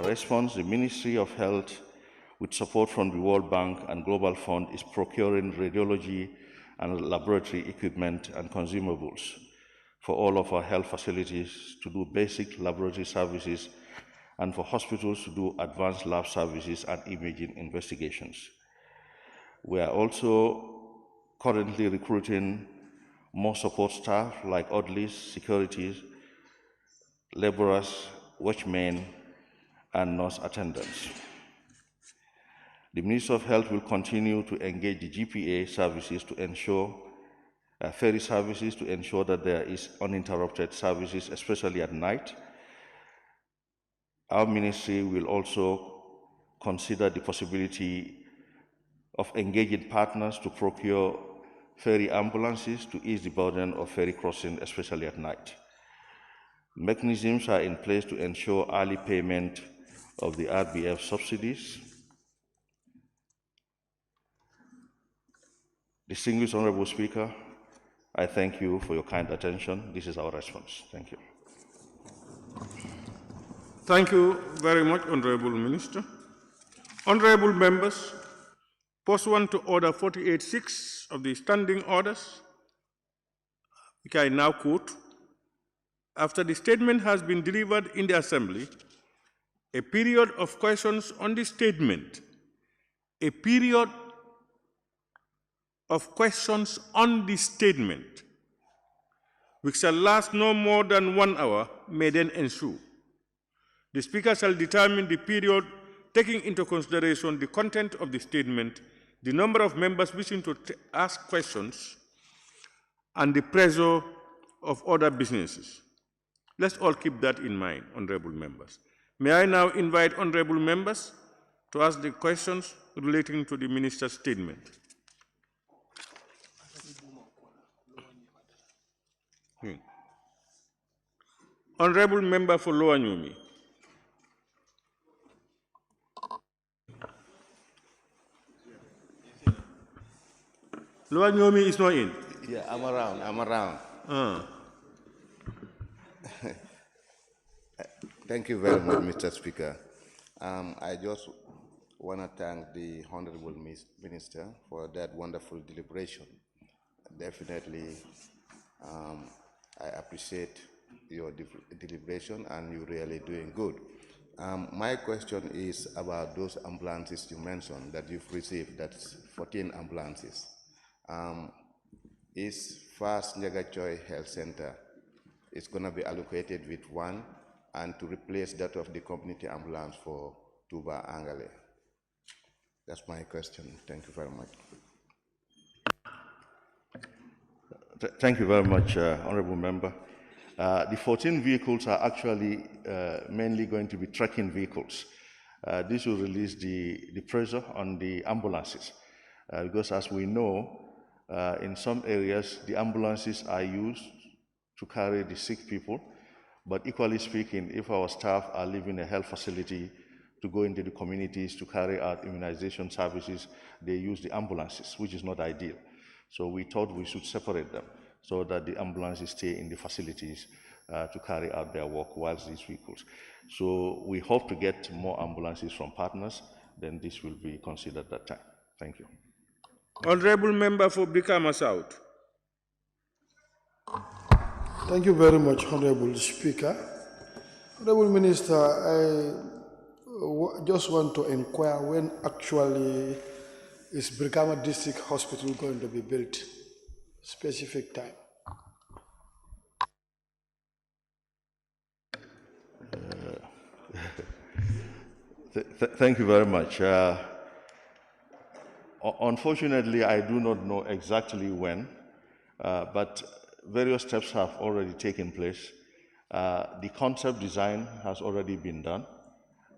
response, the Ministry of Health, with support from the World Bank and Global Fund, is procuring radiology and laboratory equipment and consumables for all of our health facilities to do basic laboratory services and for hospitals to do advanced lab services and imaging investigations. We are also currently recruiting more support staff like orderlies, securities, laborers, watchmen, and nurse attendants. The Ministry of Health will continue to engage the GPA services to ensure ferry services to ensure that there is uninterrupted services, especially at night. Our ministry will also consider the possibility of engaging partners to procure ferry ambulances to ease the burden of ferry crossing, especially at night. Mechanisms are in place to ensure early payment of the RBF subsidies. Distinguished Honorable Speaker, I thank you for your kind attention. This is our response. Thank you. Thank you very much, Honorable Minister. Honorable members, pursuant to Order 48.6 of the Standing Orders, which I now quote, after the statement has been delivered in the Assembly, a period of questions on the statement, which shall last no more than 1 hour, may then ensue. The Speaker shall determine the period taking into consideration the content of the statement, the number of members wishing to ask questions, and the pressure of other businesses. Let's all keep that in mind, honorable members. May I now invite honorable members to ask the questions relating to the minister's statement. Honorable member for Lower Nyumi. Lower Nyumi is not in. Yeah, I'm around. Thank you very much, Mr. Speaker. I just want to thank the Honorable Minister for that wonderful deliberation. Definitely, I appreciate your deliberation, and you're really doing good. My question is about those ambulances you mentioned that you've received, that's 14 ambulances. Is First Njagachoy Health Center is going to be allocated with one and to replace that of the community ambulance for Tuba Angale? That's my question. Thank you very much. Thank you very much, Honorable Member. The 14 vehicles are actually mainly going to be trekking vehicles. This will release the pressure on the ambulances because, as we know, in some areas the ambulances are used to carry the sick people, but equally speaking, if our staff are leaving a health facility to go into the communities to carry out immunization services, they use the ambulances, which is not ideal. So we thought we should separate them so that the ambulances stay in the facilities to carry out their work whilst these vehicles. So we hope to get more ambulances from partners, then this will be considered that time. Thank you. Honorable Member for Brikama South. Thank you very much, Honorable Speaker. Honorable Minister, I just want to inquire when actually is Brikama District Hospital going to be built? Specific time. Thank you very much. Unfortunately, I do not know exactly when, but various steps have already taken place. The concept design has already been done.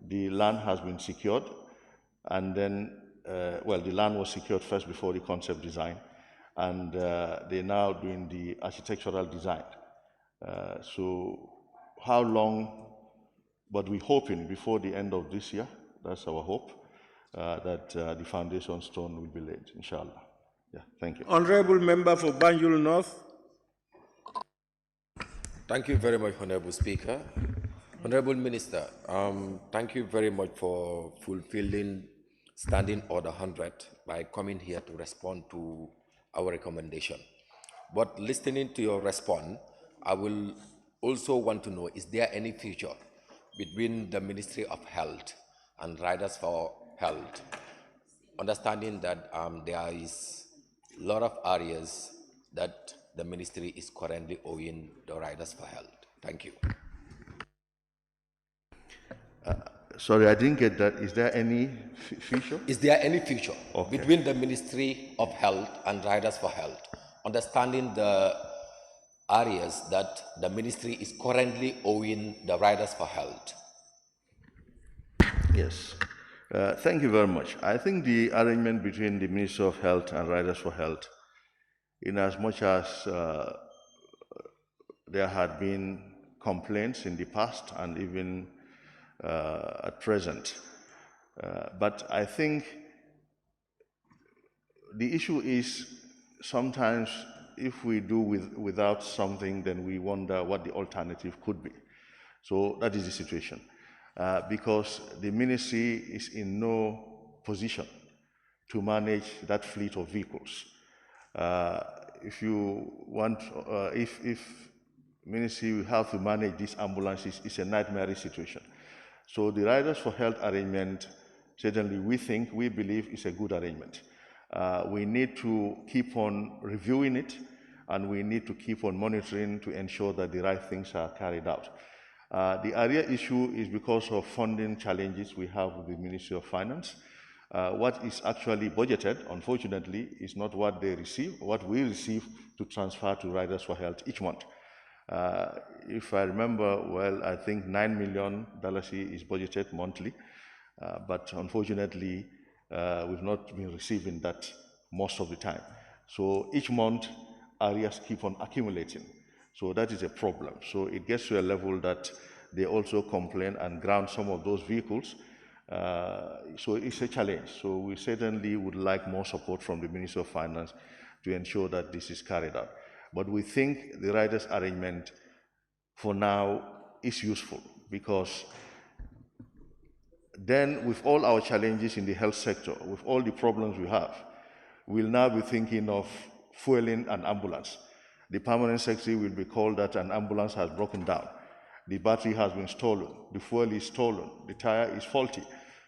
The land has been secured, and then, well, the land was secured first before the concept design, and they're now doing the architectural design. So how long, but we're hoping before the end of this year, that's our hope, that the foundation stone will be laid, inshallah. Yeah, thank you. Honorable Member for Banjul North. Thank you very much, Honorable Speaker. Honorable Minister, thank you very much for fulfilling Standing Order 100 by coming here to respond to our recommendation. But listening to your response, I will also want to know, is there any future between the Ministry of Health and Riders for Health? Understanding that there is a lot of areas that the ministry is currently owing the Riders for Health. Thank you. Sorry, I didn't get that. Is there any future? Is there any future Okay. between the Ministry of Health and Riders for Health? Understanding the areas that the ministry is currently owing the Riders for Health. Yes. Thank you very much. I think the arrangement between the Ministry of Health and Riders for Health, in as much as there had been complaints in the past and even at present, but I think the issue is sometimes if we do without something, then we wonder what the alternative could be. So that is the situation. Because the ministry is in no position to manage that fleet of vehicles. If you want, if ministry will have to manage these ambulances, it's a nightmare situation. So the Riders for Health arrangement, certainly we believe is a good arrangement. We need to keep on reviewing it, and we need to keep on monitoring to ensure that the right things are carried out. The area issue is because of funding challenges we have with the Ministry of Finance. What is actually budgeted, unfortunately, is not what they receive, what we receive to transfer to Riders for Health each month. If I remember well, I think $9 million is budgeted monthly, but unfortunately, we've not been receiving that most of the time. So each month, areas keep on accumulating. So that is a problem. So it gets to a level that they also complain and ground some of those vehicles. So it's a challenge. So we certainly would like more support from the Ministry of Finance to ensure that this is carried out. But we think the riders arrangement for now is useful, because then with all our challenges in the health sector, with all the problems we have, we'll now be thinking of fueling an ambulance. The permanent secretary will be called that an ambulance has broken down. The battery has been stolen, the fuel is stolen, the tire is faulty.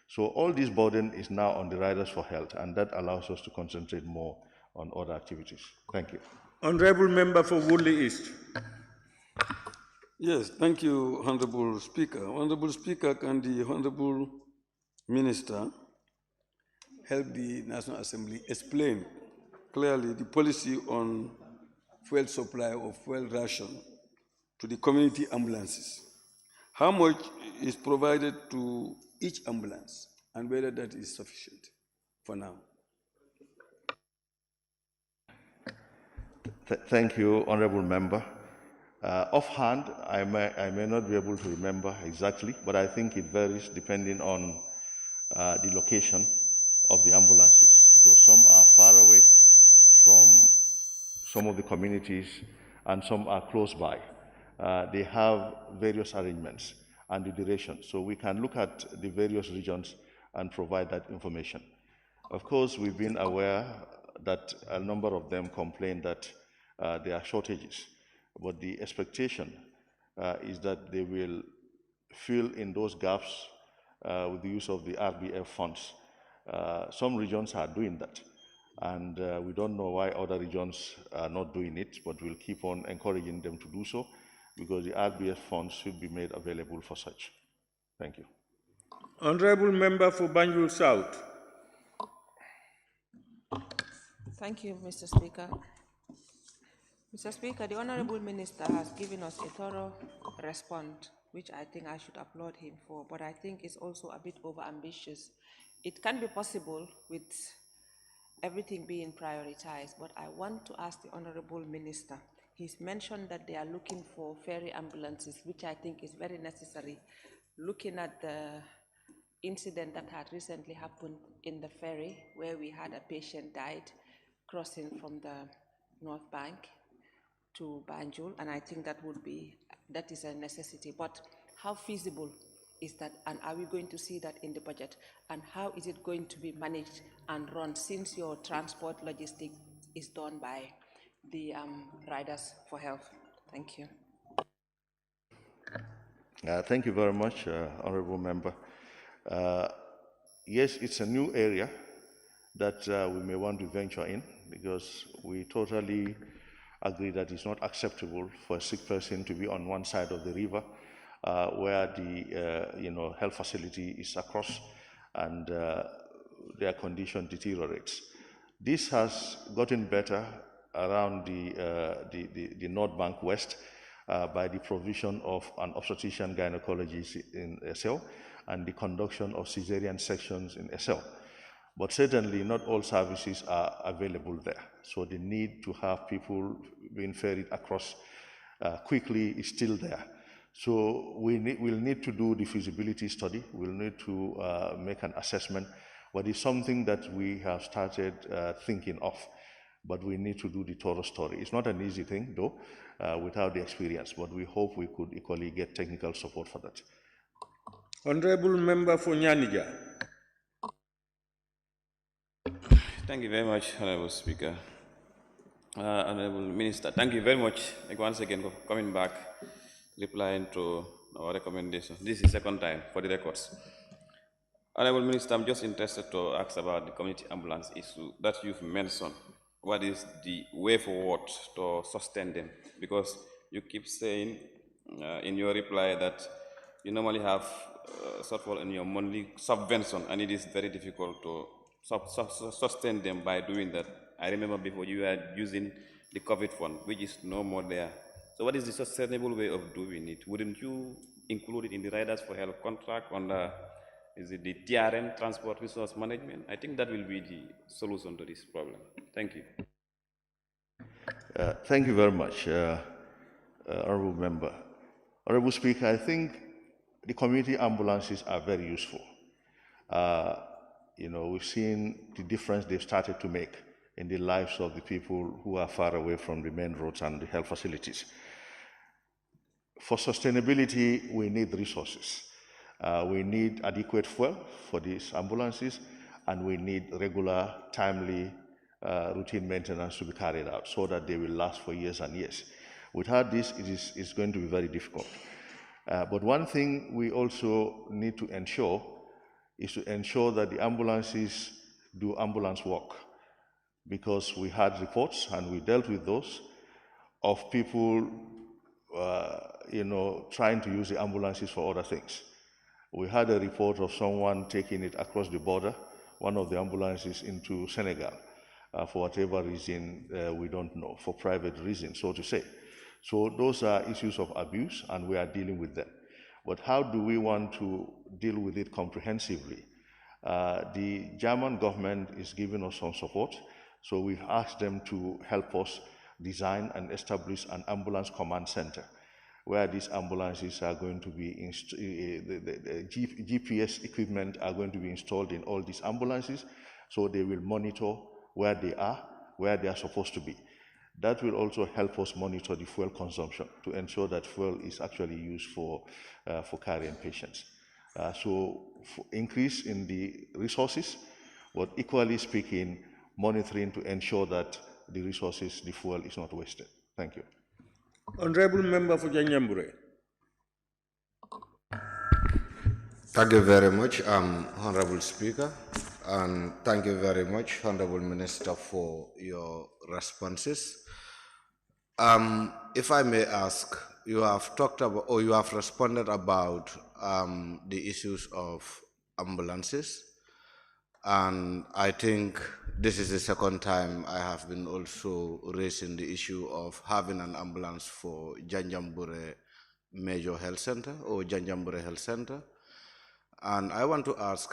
So all this burden is now on the Riders for Health, and that allows us to concentrate more on other activities. Thank you. Honorable Member for Woodley East. Yes, thank you, Honorable Speaker. Honorable Speaker, can the Honorable Minister help the National Assembly explain clearly the policy on fuel supply or fuel ration to the community ambulances? How much is provided to each ambulance, and whether that is sufficient for now? Thank you, Honorable Member. Offhand, I may not be able to remember exactly, but I think it varies depending on the location of the ambulances, because some are far away from some of the communities and some are close by. They have various arrangements and the duration. So we can look at the various regions and provide that information. Of course, we've been aware that a number of them complain that there are shortages, but the expectation is that they will fill in those gaps with the use of the RBF funds. Some regions are doing that, and we don't know why other regions are not doing it, but we'll keep on encouraging them to do so, because the RBF funds should be made available for such. Thank you. Honorable Member for Banjul South. Thank you, Mr. Speaker. Mr. Speaker, the Honorable Minister has given us a thorough response, which I think I should applaud him for, but I think it's also a bit overambitious. It can be possible with everything being prioritized, but I want to ask the Honorable Minister. He's mentioned that they are looking for ferry ambulances, which I think is very necessary. Looking at the incident that had recently happened in the ferry, where we had a patient died crossing from the North Bank to Banjul, and I think that is a necessity. But how feasible is that, and are we going to see that in the budget? And how is it going to be managed and run, since your transport logistics is done by the Riders for Health? Thank you. Thank you very much, Honorable Member. Yes, it's a new area that we may want to venture in, because we totally agree that it's not acceptable for a sick person to be on one side of the river where the health facility is across, and their condition deteriorates. This has gotten better around the North Bank West by the provision of an obstetrician gynecologist in SL and the conduction of cesarean sections in SL. But certainly not all services are available there. So the need to have people being ferried across quickly is still there. So we'll need to do the feasibility study. We'll need to make an assessment, but it's something that we have started thinking of. But we need to do the thorough story. It's not an easy thing, though, without the experience, but we hope we could equally get technical support for that. Honorable Member for Nyanija. Thank you very much, Honorable Speaker. Honorable Minister, thank you very much once again for coming back, replying to our recommendation. This is the second time for the records. Honorable Minister, I'm just interested to ask about the community ambulance issue that you've mentioned. What is the way forward to sustain them? Because you keep saying in your reply that you normally have shortfall in your monthly subvention, and it is very difficult to sustain them by doing that. I remember before you were using the COVID fund, which is no more there. So what is the sustainable way of doing it? Wouldn't you include it in the Riders for Health contract under, is it the TRM, Transport Resource Management? I think that will be the solution to this problem. Thank you. Thank you very much, Honorable Member. Honorable Speaker, I think the community ambulances are very useful. We've seen the difference they've started to make in the lives of the people who are far away from the main roads and the health facilities. For sustainability, we need resources. We need adequate fuel for these ambulances, and we need regular, timely, routine maintenance to be carried out so that they will last for years and years. Without this, it's going to be very difficult. But one thing we also need to ensure is to ensure that the ambulances do ambulance work, because we had reports, and we dealt with those, of people trying to use the ambulances for other things. We had a report of someone taking it across the border, one of the ambulances into Senegal, for whatever reason we don't know, for private reasons, so to say. So those are issues of abuse, and we are dealing with them. But how do we want to deal with it comprehensively? The German government is giving us some support, so we've asked them to help us design and establish an ambulance command center, where these ambulances are going to be, the GPS equipment are going to be installed in all these ambulances, so they will monitor where they are supposed to be. That will also help us monitor the fuel consumption to ensure that fuel is actually used for carrying patients. So increase in the resources, but equally speaking, monitoring to ensure that the resources, the fuel is not wasted. Thank you. Honorable Member for Janyambure. Thank you very much, Honorable Speaker, and thank you very much, Honorable Minister, for your responses. If I may ask, you have talked about, or you have responded about the issues of ambulances, and I think this is the second time I have been also raising the issue of having an ambulance for Janjanbureh Major Health Center or Janjanbureh Health Center. And I want to ask,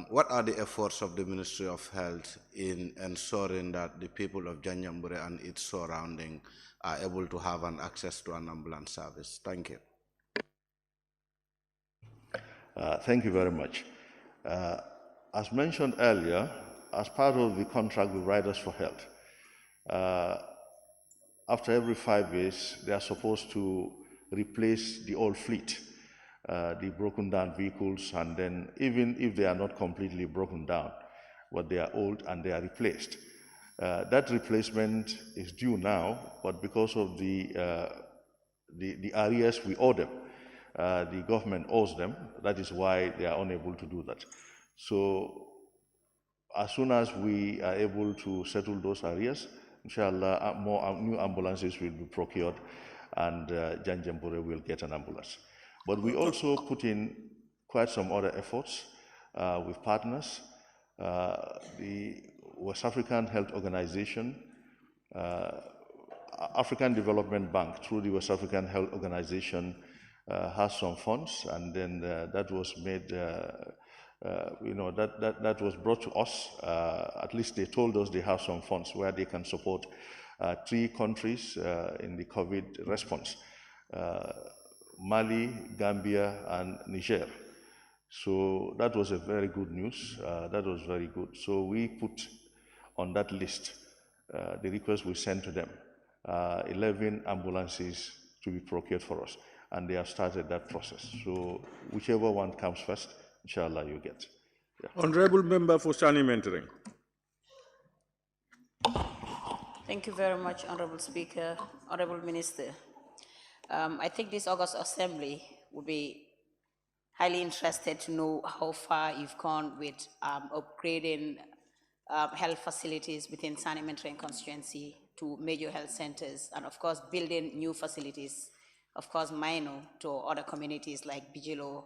what are the efforts of the Ministry of Health in ensuring that the people of Janjanbureh and its surrounding are able to have an access to an ambulance service? Thank you. Thank you very much. As mentioned earlier, as part of the contract with Riders for Health, after every 5 years, they are supposed to replace the old fleet the broken down vehicles, and then even if they are not completely broken down, but they are old and they are replaced. That replacement is due now, but because of the arrears we owe them, the government owes them. That is why they are unable to do that. So as soon as we are able to settle those arrears, inshallah, more new ambulances will be procured, and Janjambure will get an ambulance. But we also put in quite some other efforts with partners. The West African Health Organization, African Development Bank, through the West African Health Organization, has some funds, and then that was made, that was brought to us. At least they told us they have some funds where they can support 3 countries in the COVID response: Mali, Gambia, and Niger. So that was a very good news. That was very good. So we put on that list the request we sent to them, 11 ambulances to be procured for us, and they have started that process. So whichever one comes first, inshallah, you get. Yeah. Honorable Member for Sani Mentoring. Thank you very much, Honorable Speaker, Honorable Minister. I think this August Assembly would be highly interested to know how far you've gone with upgrading health facilities within Sani Mentoring constituency to major health centers, and of course building new facilities, of course minor, to other communities like Bijilo,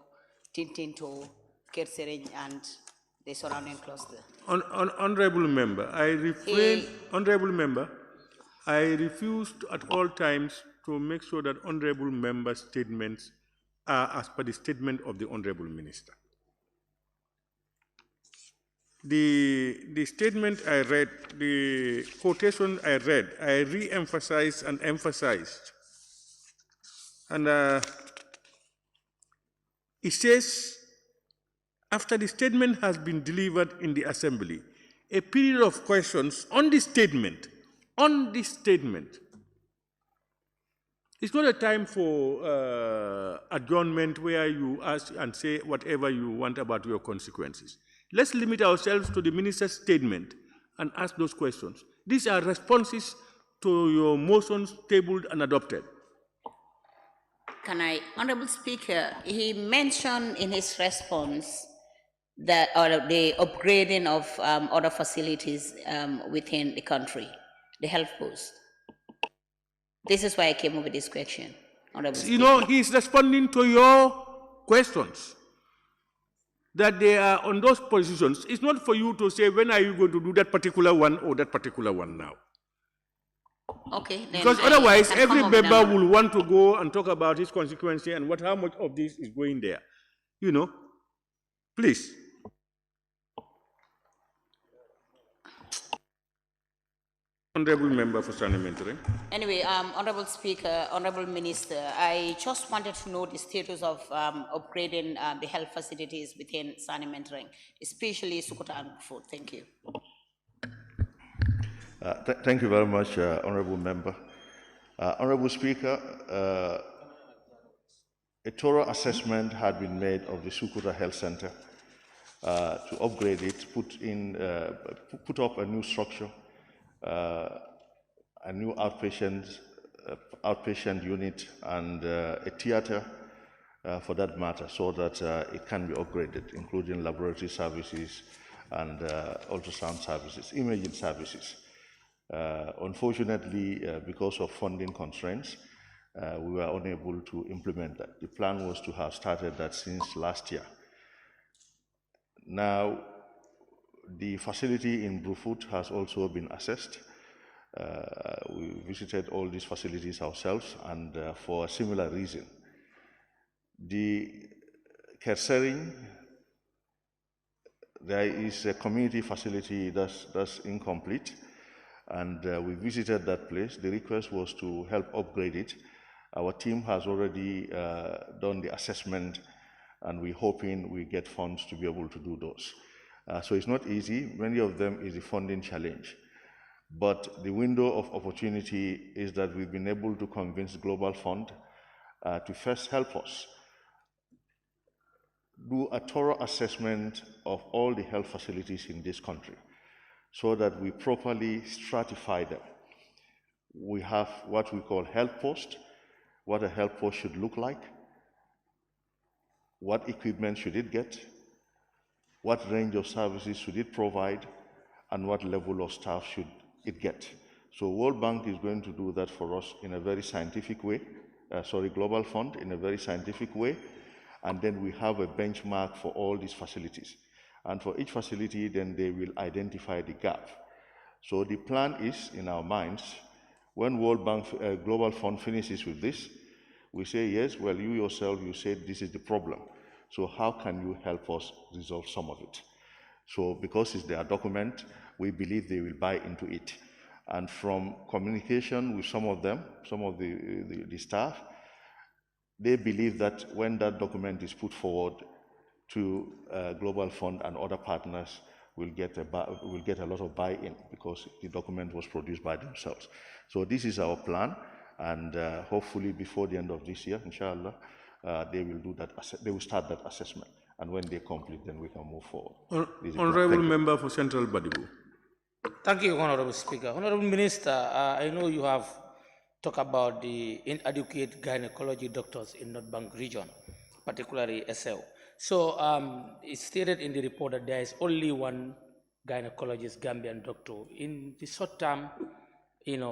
Tintinto, Kersering, and the surrounding cluster. Honorable Member, Honorable Member, I refuse at all times to make sure that Honorable Member statements are as per the statement of the Honorable Minister. The statement I read, the quotation I read, I re-emphasized and emphasized. And it says, after the statement has been delivered in the Assembly, a period of questions on the statement, It's not a time for adjournment where you ask and say whatever you want about your consequences. Let's limit ourselves to the minister's statement and ask those questions. These are responses to your motions tabled and adopted. Can I, Honorable Speaker, he mentioned in his response that the upgrading of other facilities within the country, the health post. This is why I came up with this question, Honorable Speaker. You know, he's responding to your questions. That they are on those positions. It's not for you to say, when are you going to do that particular one or that particular one now? Okay. Then because otherwise, every member will want to go and talk about his constituency and how much of this is going there. You know, please. Honorable Member for Sani Mentoring. Anyway, Honorable Speaker, Honorable Minister, I just wanted to know the status of upgrading the health facilities within Sani Mentoring, especially Sukuta and Brufut. Thank you. Thank you very much, Honorable Member. Honorable Speaker, a thorough assessment had been made of the Sukuta Health Center to upgrade it, put up a new structure, a new outpatient unit, and a theater for that matter, so that it can be upgraded, including laboratory services and ultrasound services, imaging services. Unfortunately, because of funding constraints, we were unable to implement that. The plan was to have started that since last year. Now, the facility in Brufut has also been assessed. We visited all these facilities ourselves, and for a similar reason. The Kersering, there is a community facility that's incomplete, and we visited that place. The request was to help upgrade it. Our team has already done the assessment, and we're hoping we get funds to be able to do those. So it's not easy. Many of them is the funding challenge. But the window of opportunity is that we've been able to convince Global Fund to first help us do a thorough assessment of all the health facilities in this country so that we properly stratify them. We have what we call health post, what a health post should look like, what equipment should it get, what range of services should it provide, and what level of staff should it get. So World Bank is going to do that for us in a very scientific way, Global Fund in a very scientific way, and then we have a benchmark for all these facilities. And for each facility, then they will identify the gap. So the plan is, in our minds, when World Bank Global Fund finishes with this, we say, yes, well, you yourself, you said this is the problem. So how can you help us resolve some of it? So because it's their document, we believe they will buy into it. And from communication with some of them, some of the staff, they believe that when that document is put forward to Global Fund and other partners, we'll get a lot of buy-in because the document was produced by themselves. So this is our plan, and hopefully before the end of this year, inshallah, they will do that. They will start that assessment, and when they complete, then we can move forward. Honorable Member for Central Badibu. Thank you, Honorable Speaker. Honorable Minister, I know you have talked about the inadequate gynecology doctors in North Bank region, particularly SL. So it's stated in the report that there is only one gynecologist, Gambian doctor. In the short term,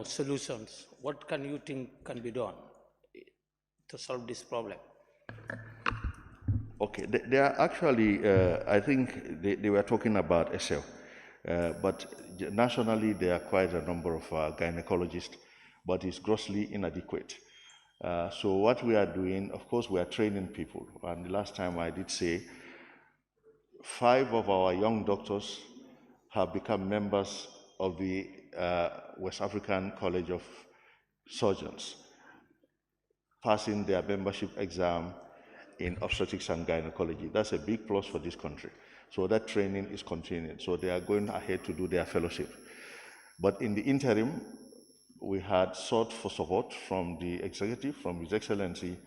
solutions, what can you think can be done to solve this problem? Okay, they are actually, I think they were talking about SL, but nationally there are quite a number of gynecologists, but it's grossly inadequate. So what we are doing, of course, we are training people. And the last time I did say, 5 of our young doctors have become members of the West African College of Surgeons, passing their membership exam in obstetrics and gynecology. That's a big plus for this country. So that training is continuing. So they are going ahead to do their fellowship. But in the interim, we had sought for support from the executive, from His Excellency,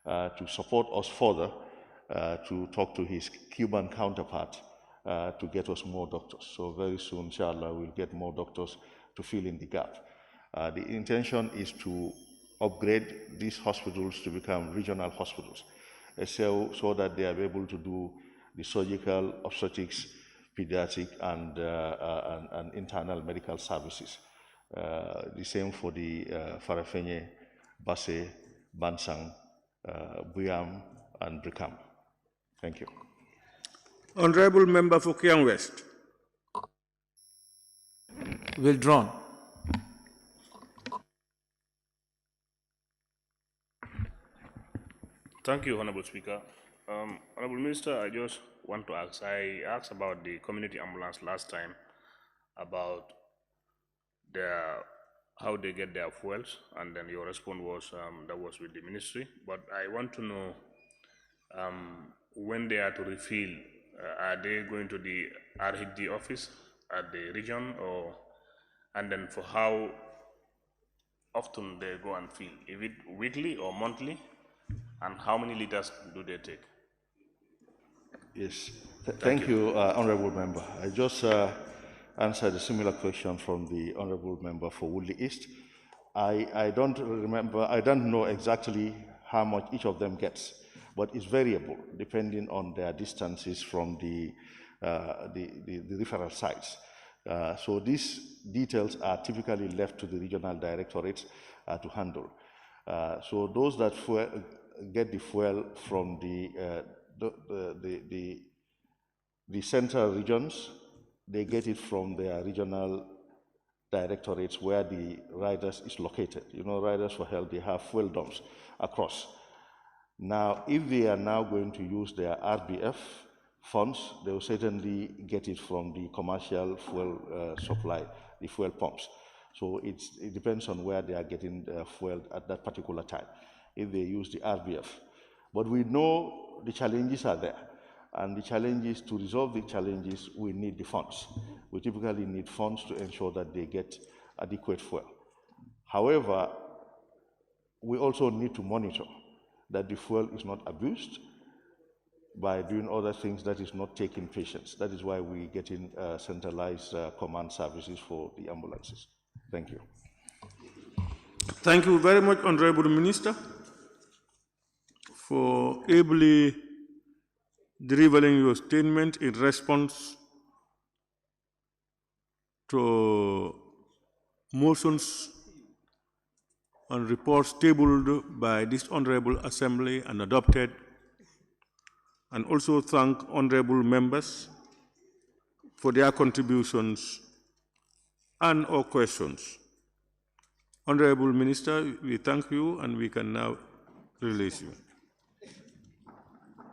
to support us further to talk to his Cuban counterpart to get us more doctors. So very soon, inshallah, we'll get more doctors to fill in the gap. The intention is to upgrade these hospitals to become regional hospitals, so that they are able to do the surgical, obstetrics, pediatric, and internal medical services. The same for the Farafenye, Basse, Bansang, Buyam, and Brikam. Thank you. Honorable Member for Kiang West. Withdrawn. Thank you, Honorable Speaker. Honorable Minister, I just want to ask, I asked about the community ambulance last time, about how they get their fuels, and then your response was that was with the ministry. But I want to know when they are to refill, are they going to the RHD office at the region, and then for how often they go and fill? Is it weekly or monthly? And how many liters do they take? Yes, thank you, Honorable Member. I just answered a similar question from the Honorable Member for Woodley East. I don't remember, I don't know exactly how much each of them gets, but it's variable depending on their distances from the referral sites. So these details are typically left to the regional directorates to handle. So those that get the fuel from the central regions, they get it from their regional directorates where the riders is located. You know, Riders for Health, they have fuel dumps across. Now, if they are now going to use their RBF funds, they will certainly get it from the commercial fuel supply, the fuel pumps. So it depends on where they are getting the fuel at that particular time, if they use the RBF. But we know the challenges are there. And the challenges, to resolve the challenges, we need the funds. We typically need funds to ensure that they get adequate fuel. However, we also need to monitor that the fuel is not abused, by doing other things that is not taking patients. That is why we get in centralized command services for the ambulances. Thank you. Thank you very much, Honorable Minister, for ably delivering your statement in response to motions and reports tabled by this Honorable Assembly and adopted, and also thank honorable members for their contributions and or questions. Honorable Minister, we thank you and we can now release you.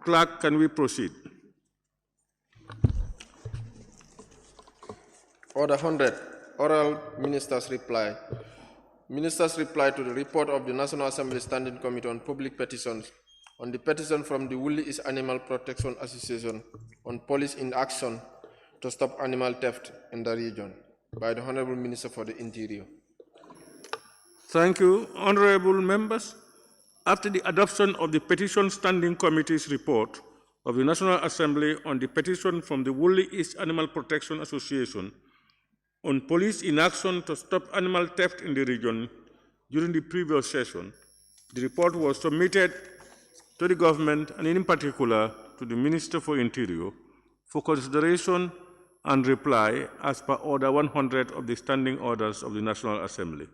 Clerk, can we proceed? Order 100, oral minister's reply. Minister's reply to the report of the National Assembly Standing Committee on Public Petitions on the petition from the Woolly East Animal Protection Association on police inaction to stop animal theft in the region by the Honorable Minister for the Interior. Thank you, honorable members. After the adoption of the Petition Standing Committee's report of the National Assembly on the petition from the Woolly East Animal Protection Association on police inaction to stop animal theft in the region during the previous session, the report was submitted to the government and in particular to the Minister for Interior for consideration and reply as per Order 100 of the Standing Orders of the National Assembly.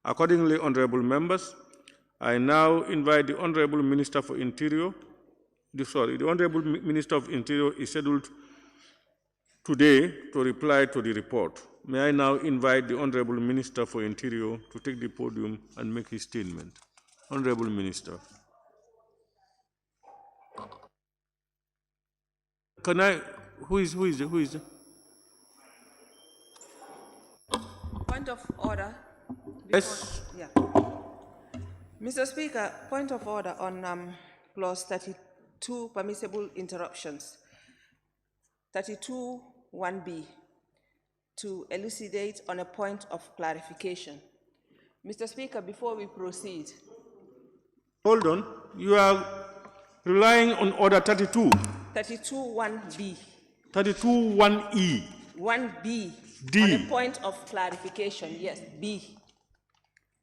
Accordingly, honorable members, I now invite the Honorable Minister for Interior, the Honorable Minister of Interior is scheduled today to reply to the report. May I now invite the Honorable Minister for Interior to take the podium and make his statement. Honorable Minister. Can I, who is? Point of order. Yes. Yeah. Mr. Speaker, point of order on clause 32, permissible interruptions. 32(1)(b), to elucidate on a point of clarification. Mr. Speaker, before we proceed. Hold on. You are relying on order 32. 32(1)(b). 32(1)(e). 1B. D. On a point of clarification, yes, B.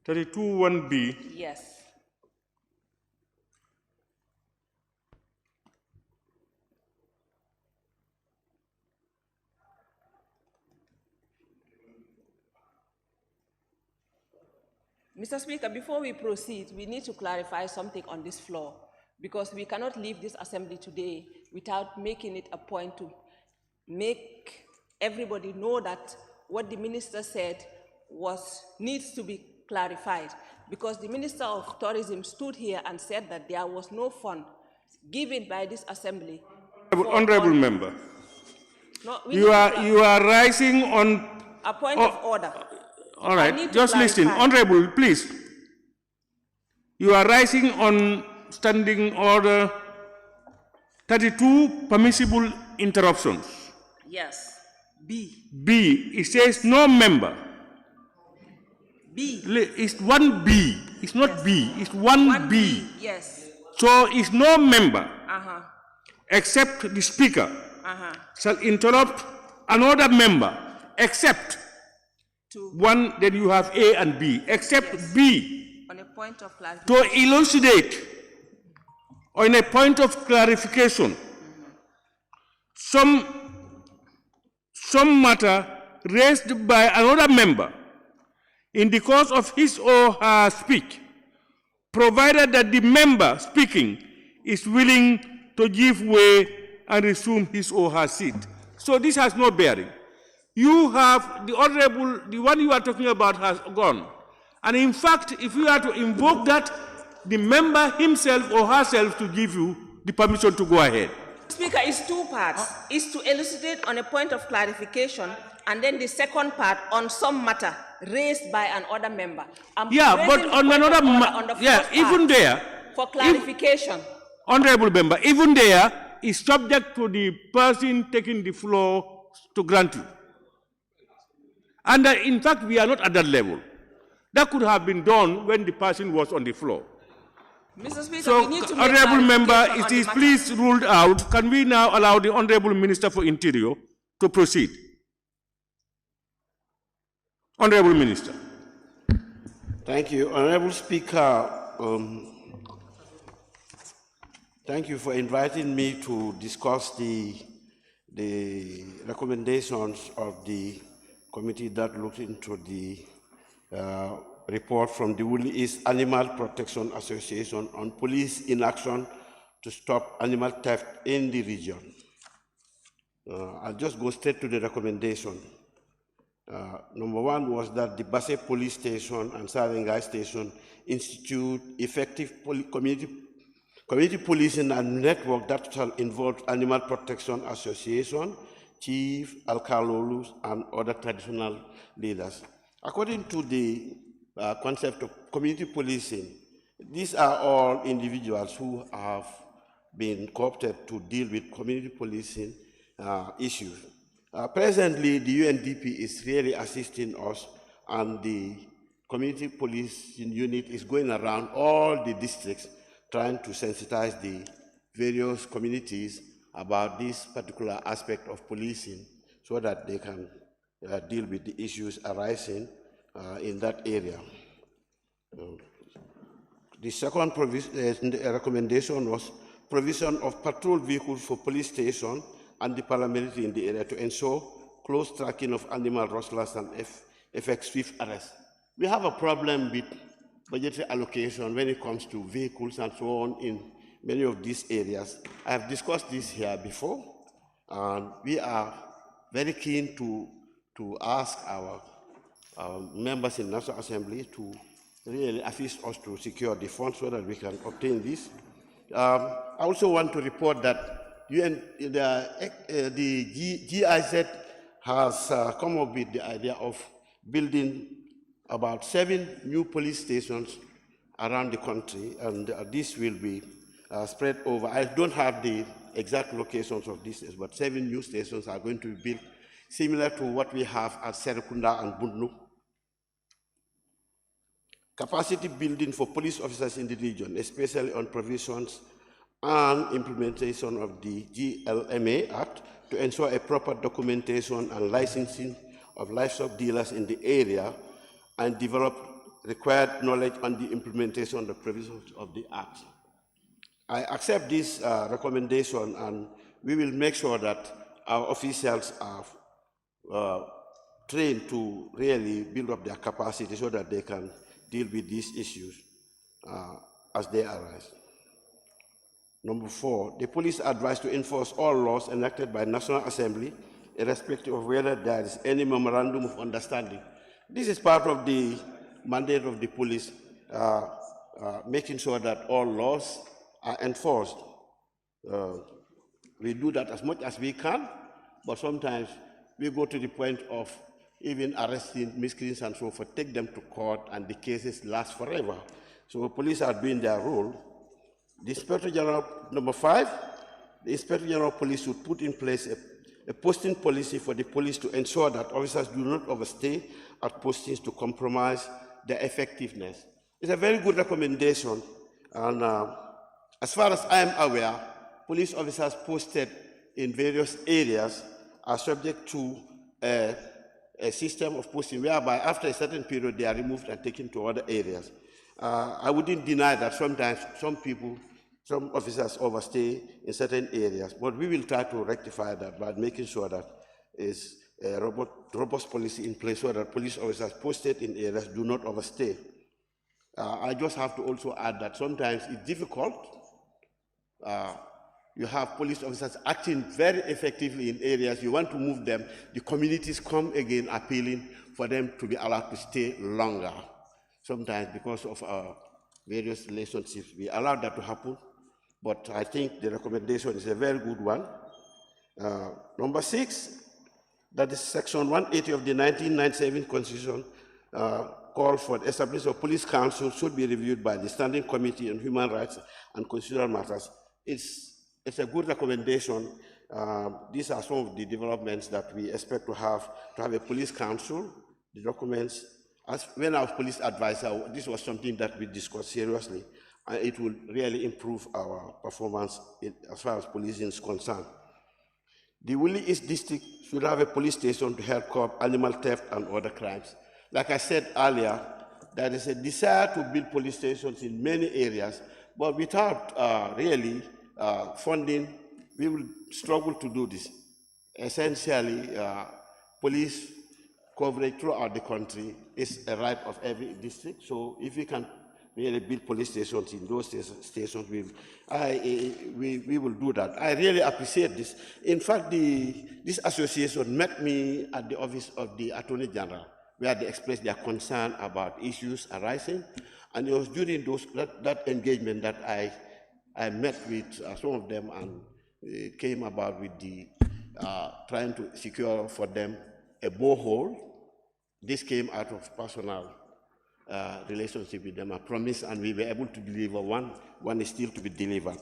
32(1)(b). Yes. Mr. Speaker, before we proceed, we need to clarify something on this floor, because we cannot leave this assembly today without making it a point to make everybody know that what the minister said needs to be clarified, because the Minister of Tourism stood here and said that there was no fund given by this assembly. Honorable member, no, you are rising on a point of order. All right, just listen. Honorable, please. You are rising on standing order 32, permissible interruptions. Yes. B. B, it says no member. B. It's 1B. It's not B, it's 1B. Yes. So it's no member except the speaker shall interrupt another member except one, then you have A and B, except B. On a point of clarification. To elucidate on a point of clarification some matter raised by another member in the course of his or her speech, provided that the member speaking is willing to give way and resume his or her seat. So this has no bearing. You have the honorable, the one you are talking about has gone. And in fact, if you are to invoke that, the member himself or herself to give you the permission to go ahead. Speaker, it's two parts. It's to elucidate on a point of clarification, and then the second part on some matter raised by another member. Yeah, but on another matter, yeah, even there. For clarification. Honorable member, even there is subject to the person taking the floor to grant you. And in fact, we are not at that level. That could have been done when the person was on the floor. Mr. Speaker, So, we need to make Honorable Member, clarification it on the is matter. please ruled out. Can we now allow the Honorable Minister for Interior to proceed? Honorable Minister. Thank you, Honorable Speaker. Thank you for inviting me to discuss the recommendations of the committee that looked into the report from the Woolly East Animal Protection Association on police inaction to stop animal theft in the region. I'll just go straight to the recommendation. Number one was that the Basse Police Station and Sarengai Station institute effective community policing and network that shall involve Animal Protection Association, chief, alkalolus, and other traditional leaders. According to the concept of community policing, these are all individuals who have been co-opted to deal with community policing issues. Presently, the UNDP is really assisting us, and the community policing unit is going around all the districts trying to sensitize the various communities about this particular aspect of policing so that they can deal with the issues arising in that area. The second recommendation was provision of patrol vehicles for police station and the paramilitary in the area to ensure close tracking of animal rustlers and effect swift arrest. We have a problem with budgetary allocation when it comes to vehicles and so on in many of these areas. I have discussed this here before, and we are very keen to ask our members in National Assembly to really assist us to secure the funds so that we can obtain this. I also want to report that the GIZ has come up with the idea of building about 7 new police stations around the country, and this will be spread over. I don't have the exact locations of these, but 7 new stations are going to be built, similar to what we have at Serekunda and Bundnu. Capacity building for police officers in the region, especially on provisions and implementation of the GLMA Act to ensure a proper documentation and licensing of livestock dealers in the area and develop required knowledge on the implementation of the provisions of the Act. I accept this recommendation, and we will make sure that our officials are trained to really build up their capacity so that they can deal with these issues as they arise. Number 4, the police are advised to enforce all laws enacted by National Assembly, irrespective of whether there is any memorandum of understanding. This is part of the mandate of the police, making sure that all laws are enforced. We do that as much as we can, but sometimes we go to the point of even arresting miscreants and so forth, take them to court, and the cases last forever. So police are doing their role. The Inspector General, number 5, the Inspector General of Police should put in place a posting policy for the police to ensure that officers do not overstay at postings to compromise their effectiveness. It's a very good recommendation, and as far as I am aware, police officers posted in various areas are subject to a system of posting whereby after a certain period they are removed and taken to other areas. I wouldn't deny that sometimes some officers overstay in certain areas, but we will try to rectify that by making sure that is a robust policy in place so that police officers posted in areas do not overstay. I just have to also add that sometimes it's difficult. You have police officers acting very effectively in areas, you want to move them, the communities come again appealing for them to be allowed to stay longer. Sometimes because of our various relationships, we allow that to happen, but I think the recommendation is a very good one. Number 6, that is Section 180 of the 1997 Constitution called for the establishment of police council should be reviewed by the Standing Committee on Human Rights and Constitutional Matters. It's a good recommendation. These are some of the developments that we expect to have a police council. The documents, when I was police advisor, this was something that we discussed seriously. and it will really improve our performance as far as policing is concerned. The Woolly East District should have a police station to help curb animal theft and other crimes. Like I said earlier, there is a desire to build police stations in many areas, but without really funding, we will struggle to do this. Essentially, police coverage throughout the country is a right of every district, so if we can really build police stations in those stations, we will do that. I really appreciate this. In fact, this association met me at the office of the Attorney General, where they expressed their concern about issues arising. And it was during that engagement that I met with some of them and came about with the trying to secure for them a borehole. This came out of personal relationship with them. I promised, and we were able to deliver one. One is still to be delivered.